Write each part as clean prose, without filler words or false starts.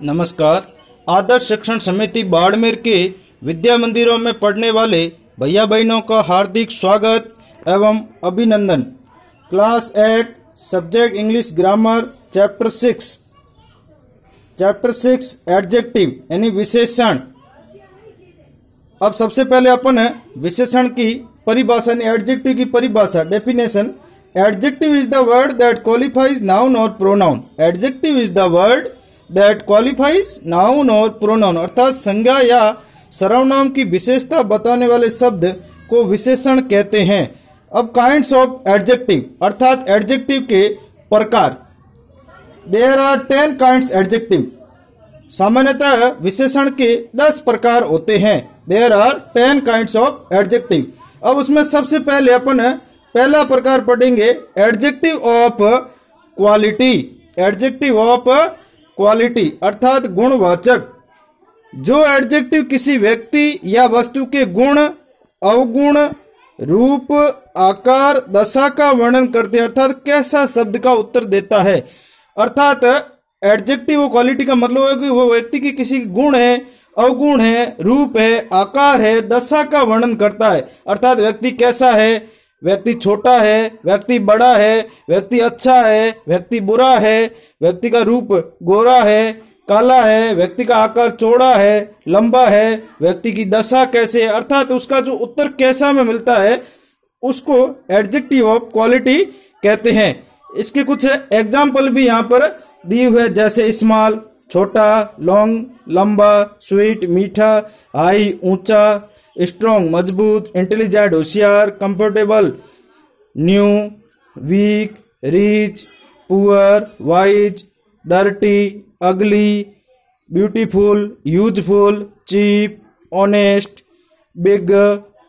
नमस्कार। आदर्श शिक्षण समिति बाड़मेर के विद्या मंदिरों में पढ़ने वाले भैया बहनों का हार्दिक स्वागत एवं अभिनंदन। Class 8 subject English grammar chapter 6 adjective यानी विशेषण। अब सबसे पहले अपन विशेषण की परिभाषा यानी एडजेक्टिव की परिभाषा definition. Adjective is the word that qualifies noun और pronoun. Adjective is the word that qualifies noun और प्रोनाउन अर्थात संज्ञा या सर्वनाम की विशेषता बताने वाले शब्द को विशेषण कहते हैं। अब काइंड्स ऑफ एडजेक्टिव अर्थात एडजेक्टिव के प्रकार। There are 10 kinds adjective. सामान्यतः विशेषण के 10 प्रकार होते हैं। There are 10 kinds of adjective. अब उसमें सबसे पहले अपन पहला प्रकार पढ़ेंगे adjective of quality. Adjective of quality अर्थात गुणवाचक। जो एडजेक्टिव किसी व्यक्ति या वस्तु के गुण, अवगुण, रूप, आकार, दशा का वर्णन करते हैं अर्थात कैसा शब्द का उत्तर देता है। अर्थात एडजेक्टिव ऑफ क्वालिटी का मतलब है कि वो व्यक्ति की किसी गुण है, अवगुण है, रूप है, आकार है, दशा का वर्णन करता है। अर्थात व्यक्ति कैसा है, व्यक्ति छोटा है, व्यक्ति बड़ा है, व्यक्ति अच्छा है, व्यक्ति बुरा है, व्यक्ति का रूप गोरा है, काला है, व्यक्ति का आकार चौड़ा है, लंबा है, व्यक्ति की दशा कैसे है अर्थात उसका जो उत्तर कैसा में मिलता है उसको एडजेक्टिव ऑफ क्वालिटी कहते हैं। इसके कुछ एग्जाम्पल भी यहाँ पर दिए हुए जैसे स्मॉल छोटा, लॉन्ग लंबा, स्वीट मीठा, हाई ऊंचा, स्ट्रॉन्ग मजबूत, इंटेलिजेंट होशियार, comfortable new, weak, rich, poor, wise, dirty, ugly, beautiful, useful, cheap, honest, big,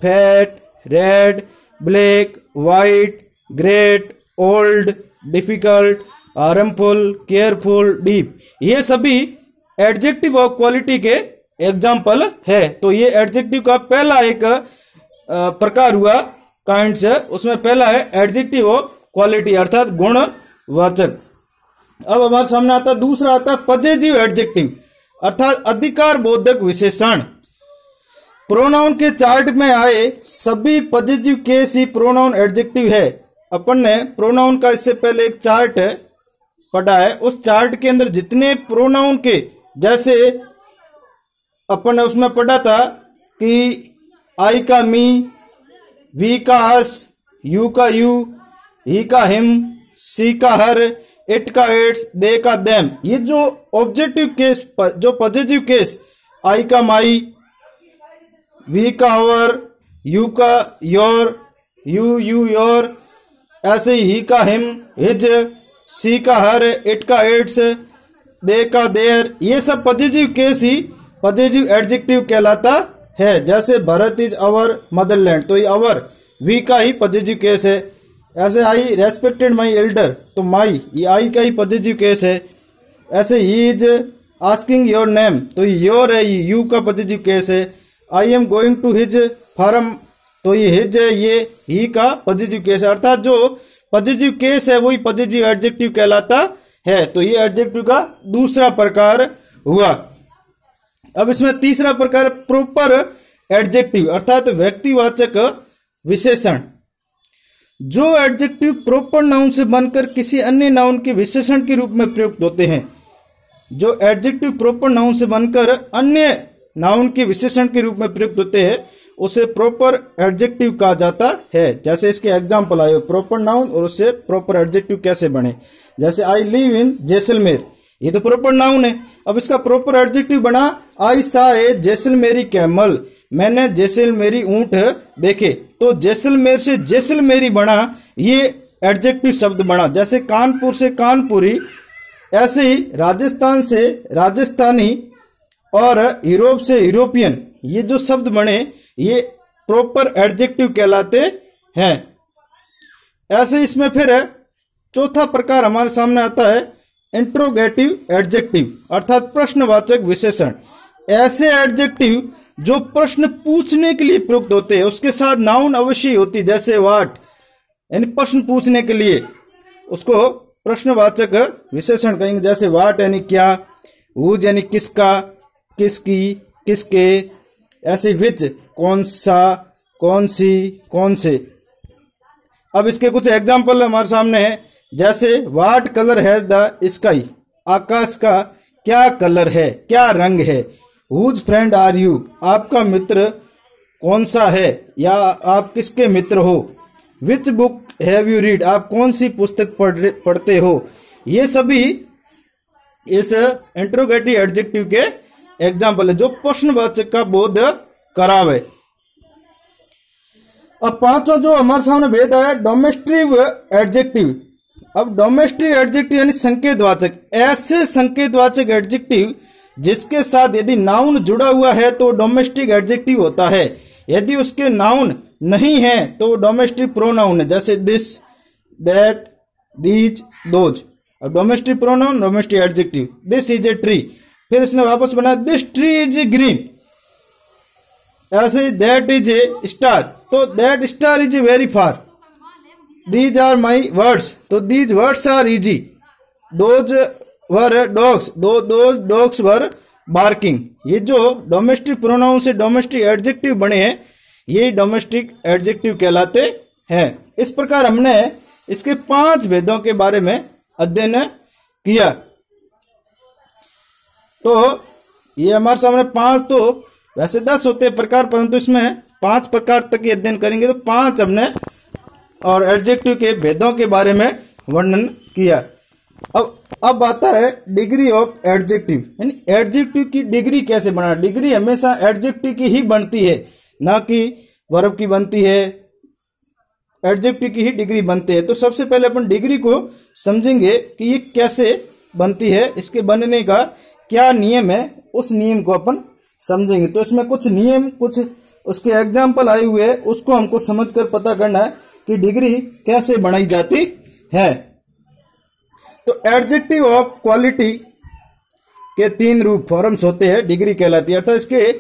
fat, red, black, white, great, old, difficult, harmful, careful, deep. ये सभी एडजेक्टिव ऑफ क्वालिटी के example है। तो ये एडजेक्टिव का पहला एक प्रकार हुआ काइंड्स है, उसमें पहला है एडजेक्टिव ऑफ क्वालिटी अर्थात गुणवाचक। अब हमारे सामने आता दूसरा आता है पजेसिव एडजेक्टिव अर्थात अधिकार बोधक विशेषण। प्रोनाउन के चार्ट में आए सभी पजेसिव केस ही प्रोनाउन एडजेक्टिव है। अपन ने प्रोनाउन का इससे पहले एक चार्ट पढ़ा है। उस चार्ट के अंदर जितने प्रोनाउन के जैसे अपन ने उसमें पढ़ा था कि आई का मी, वी का अस, यू का यू, ही का हिम, सी का हर, इट का इट्स, दे का देम। ये जो ऑब्जेक्टिव केस जो पॉजिटिव केस आई का माई, वी का आवर, यू का योर, यू योर, ऐसे ही का हिम, हिज, सी का हर, इट का इट्स, दे का देयर। ये सब पॉजिटिव केस ही पॉजिटिव एडजेक्टिव कहलाता है। जैसे भारत इज अवर मदरलैंड तो ये अवर वी का ही पॉजिटिव केस है। ऐसे आई रेस्पेक्टेड माई एल्डर तो माई ये आई का ही पॉजिटिव केस है। ऐसे he is asking your name तो ये योर है, ये यू का पॉजिटिव केस है। I am going to his farm तो ये हिज है, ये ही का पॉजिटिव केस है। अर्थात जो पॉजिटिव केस है वही पॉजिटिव एडजेक्टिव कहलाता है। तो ये एडजेक्टिव का दूसरा प्रकार हुआ। अब इसमें तीसरा प्रकार प्रॉपर एडजेक्टिव अर्थात व्यक्तिवाचक विशेषण। जो एडजेक्टिव प्रॉपर नाउन से बनकर किसी अन्य नाउन के विशेषण के रूप में प्रयुक्त होते हैं। जो एडजेक्टिव प्रॉपर नाउन से बनकर अन्य नाउन के विशेषण के रूप में प्रयुक्त होते हैं उसे प्रॉपर एडजेक्टिव कहा जाता है। जैसे इसके एग्जाम्पल आए प्रॉपर नाउन और उससे प्रॉपर एडजेक्टिव कैसे बने। जैसे आई लिव इन जैसलमेर ये तो प्रॉपर नाउन है। अब इसका प्रॉपर एडजेक्टिव बना आई सा ए जैसलमेरी कैमल मैंने जैसलमेरी ऊंट देखे। तो जैसलमेर से जैसलमेरी बना ये एडजेक्टिव शब्द बना। जैसे कानपुर से कानपुरी, ऐसे ही राजस्थान से राजस्थानी और यूरोप से यूरोपियन ये जो शब्द बने ये प्रॉपर एडजेक्टिव कहलाते हैं। ऐसे इसमें फिर चौथा प्रकार हमारे सामने आता है इंट्रोगेटिव एडजेक्टिव अर्थात प्रश्नवाचक विशेषण। ऐसे एडजेक्टिव जो प्रश्न पूछने के लिए प्रयुक्त होते हैं उसके साथ नाउन अवश्य होती जैसे व्हाट यानी प्रश्न पूछने के लिए उसको प्रश्नवाचक विशेषण कहेंगे। जैसे व्हाट यानी क्या, हुज यानी किसका, किसकी, किसके, ऐसे विच कौन सा, कौन सी, कौन से। अब इसके कुछ एग्जाम्पल हमारे सामने है, जैसे what colour has the sky, आकाश का क्या कलर है, क्या रंग है। हुज फ्रेंड आर यू, आपका मित्र कौन सा है या आप किसके मित्र हो। Which book have you read, आप कौन सी पुस्तक पढ़ते हो। ये सभी इस इंट्रोगेटिव एडजेक्टिव के एग्जाम्पल है जो प्रश्नवाचक का बोध करावे। अब पांचवा जो हमारे सामने भेद आया डोमेस्टिव एडजेक्टिव। अब डोमेस्टिव एडजेक्टिव यानी संकेतवाचक, ऐसे संकेतवाचक एडजेक्टिव जिसके साथ यदि नाउन जुड़ा हुआ है तो डोमेस्टिक एडजेक्टिव होता है, यदि उसके नाउन नहीं है तो डोमेस्टिक प्रोनाउन है, जैसे दिस, दैट, दीज, दोज। अब domestic pronoun, domestic adjective. This is a tree, फिर इसने वापस बनाया दिस ट्री इज ग्रीन। ऐसे दैट इज ए स्टार, तो that star is very far. These are my words, तो these words are easy. Those were dogs, those dogs were barking. ये जो domestic pronoun से डोमेस्टिक एडजेक्टिव बने हैं ये domestic adjective कहलाते हैं। इस प्रकार हमने इसके 5 भेदों के बारे में अध्ययन किया। तो ये हमारे सामने 5, तो वैसे 10 होते हैं प्रकार, परंतु इसमें 5 प्रकार तक ये अध्ययन करेंगे। तो 5 हमने और एडजेक्टिव के भेदों के बारे में वर्णन किया। अब आता है डिग्री ऑफ एडजेक्टिव, यानी एडजेक्टिव की डिग्री कैसे बना। डिग्री हमेशा एडजेक्टिव की ही बनती है, ना कि वर्ब की बनती है, एडजेक्टिव की ही डिग्री बनती है। तो सबसे पहले अपन डिग्री को समझेंगे कि ये कैसे बनती है, इसके बनने का क्या नियम है, उस नियम को अपन समझेंगे। तो इसमें कुछ नियम, कुछ उसके एग्जाम्पल आए हुए हैं, उसको हमको समझकर पता करना है कि डिग्री कैसे बनाई जाती है। तो एडजेक्टिव ऑफ क्वालिटी के 3 रूप फॉर्म्स होते हैं, डिग्री कहलाती है, अर्थात इसके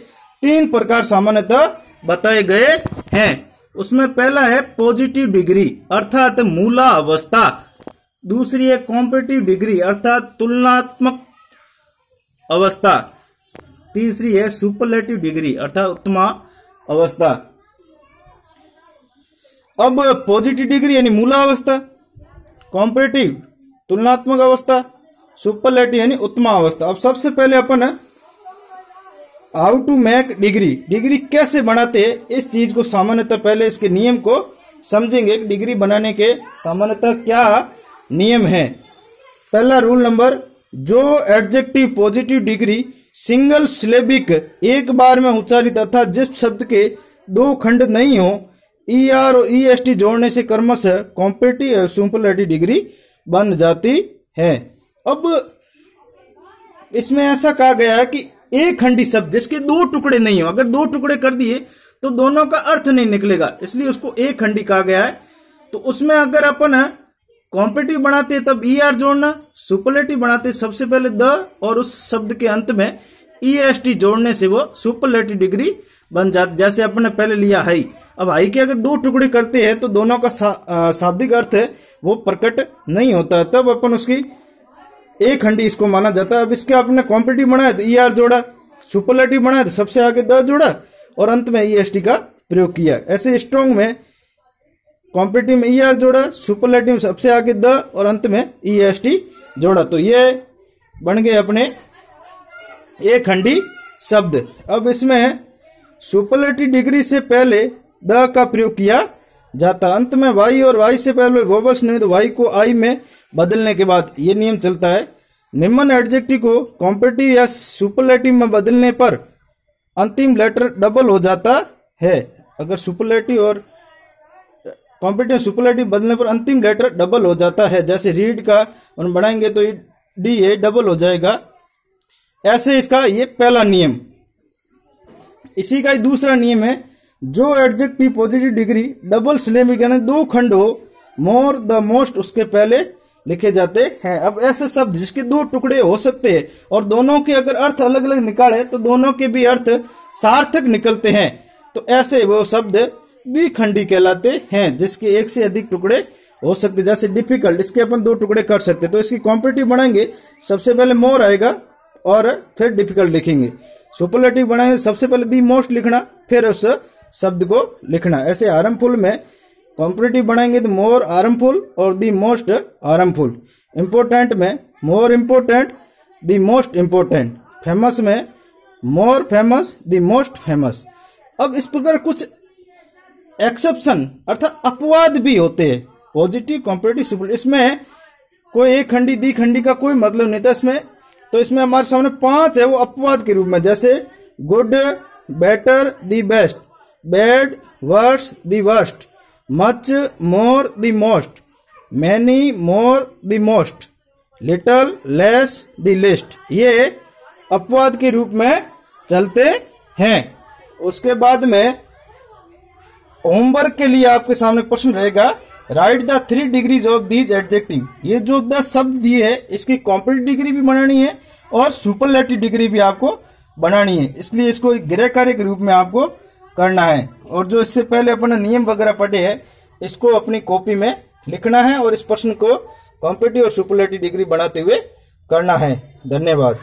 3 प्रकार सामान्यतः बताए गए हैं। उसमें पहला है पॉजिटिव डिग्री अर्थात मूला अवस्था, दूसरी है कॉम्पेटिटिव डिग्री अर्थात तुलनात्मक अवस्था, तीसरी है सुपरलेटिव डिग्री अर्थात उत्तम अवस्था। अब पॉजिटिव डिग्री यानी मूला अवस्था, कॉम्पेटिटिव तुलनात्मक अवस्था, सुपरलेटिव यानी उत्तम अवस्था। अब सबसे पहले अपन how to make degree, degree कैसे बनाते हैं इस चीज को सामान्यतः पहले इसके नियम को समझेंगे। डिग्री बनाने के सामान्यतः क्या नियम है। पहला रूल नंबर, जो adjective positive degree single syllabic एक बार में उच्चारित अर्थात जिस शब्द के 2 खंड नहीं हो, ER और EST जोड़ने से क्रमशः कॉम्पेटिटिव और सुपरलेटिव डिग्री बन जाती है। अब इसमें ऐसा कहा गया है कि एक खंडी शब्द जिसके 2 टुकड़े नहीं हो, अगर 2 टुकड़े कर दिए तो दोनों का अर्थ नहीं निकलेगा, इसलिए उसको एक खंडी कहा गया है। तो उसमें अगर अपन कॉम्पेटिटिव बनाते तब ER जोड़ना, सुपरलेटिव बनाते सबसे पहले द और उस शब्द के अंत में EST जोड़ने से वो सुपरलेटिव डिग्री बन जाती। जैसे अपन ने पहले लिया हाई, अब हाई के अगर 2 टुकड़े करते हैं तो दोनों का शाब्दिक अर्थ है वो प्रकट नहीं होता, तब अपन उसकी एक खंडी इसको माना जाता है। अब इसके आपने कॉम्पिटिटिव बनाया तो ER जोड़ा, सुपरलेटिव बनाया तो सबसे आगे द जोड़ा और अंत में EST का प्रयोग किया। ऐसे स्ट्रॉन्ग में कॉम्पिटिटिव में ER जोड़ा, सुपरलेटिव में सबसे आगे द और अंत में EST जोड़ा, तो ये बन गए अपने एक खंडी शब्द। अब इसमें सुपरलेटिव डिग्री से पहले द का प्रयोग किया जाता, अंत में वाई और वाई से पहले वोबल्स नहीं तो वाई को आई में बदलने के बाद ये नियम चलता है। निम्न एडजेक्टिव को कॉम्पेटिटिव या सुपरलेटिव में बदलने पर अंतिम लेटर डबल हो जाता है। अगर सुपरलेटिव और कॉम्पेटिटिव सुपरलेटिव बदलने पर अंतिम लेटर डबल हो जाता है, जैसे रीड का हम बढ़ाएंगे तो डी ए डबल हो जाएगा। ऐसे इसका ये पहला नियम। इसी का दूसरा नियम है, जो adjective positive degree double syllabic यानी 2 खंड हो, मोर द मोस्ट उसके पहले लिखे जाते हैं। अब ऐसे शब्द जिसके 2 टुकड़े हो सकते हैं और दोनों के अगर अर्थ अलग अलग निकाले तो दोनों के भी अर्थ सार्थक निकलते हैं, तो ऐसे वो शब्द द्विखंडी कहलाते हैं, जिसके 1 से अधिक टुकड़े हो सकते हैं। जैसे डिफिकल्ट, इसके अपन 2 टुकड़े कर सकते, तो इसकी कॉम्पिटिटिव बनाएंगे, सबसे पहले मोर आएगा और फिर डिफिकल्ट लिखेंगे। सुपरलेटिव बनाएंगे सबसे पहले दी मोस्ट लिखना, फिर उस शब्द को लिखना। ऐसे हार्मफुल में कॉम्पिटिटिव बनाएंगे तो मोर हार्मफुल और दी मोस्ट हार्मफुल। इंपोर्टेंट में more important, the most important. Famous में more famous, the most famous. अब इस प्रकार कुछ एक्सेप्शन अर्थात अपवाद भी होते हैं पॉजिटिव, कॉम्पिटिटिव, सुपरलेटिव। इसमें कोई एक खंडी दी खंडी का कोई मतलब नहीं था इसमें। तो इसमें हमारे सामने 5 है वो अपवाद के रूप में, जैसे good, better, the best, bad, worse, the worst, much, more, the most, many, more, the most, little, less, the least. ये अपवाद के रूप में चलते हैं। उसके बाद में होमवर्क के लिए आपके सामने प्रश्न रहेगा, right the 3 degrees of these adjective. ये जो 10 शब्द दिए है इसकी कॉम्पिटिटिव डिग्री भी बनानी है और सुपरलेटिव डिग्री भी आपको बनानी है, इसलिए इसको एक गृह कार्य के रूप में आपको करना है। और जो इससे पहले अपने नियम वगैरह पढ़े हैं इसको अपनी कॉपी में लिखना है और इस प्रश्न को कॉम्पिटिटिव और सुपरलेटिव डिग्री बनाते हुए करना है। धन्यवाद।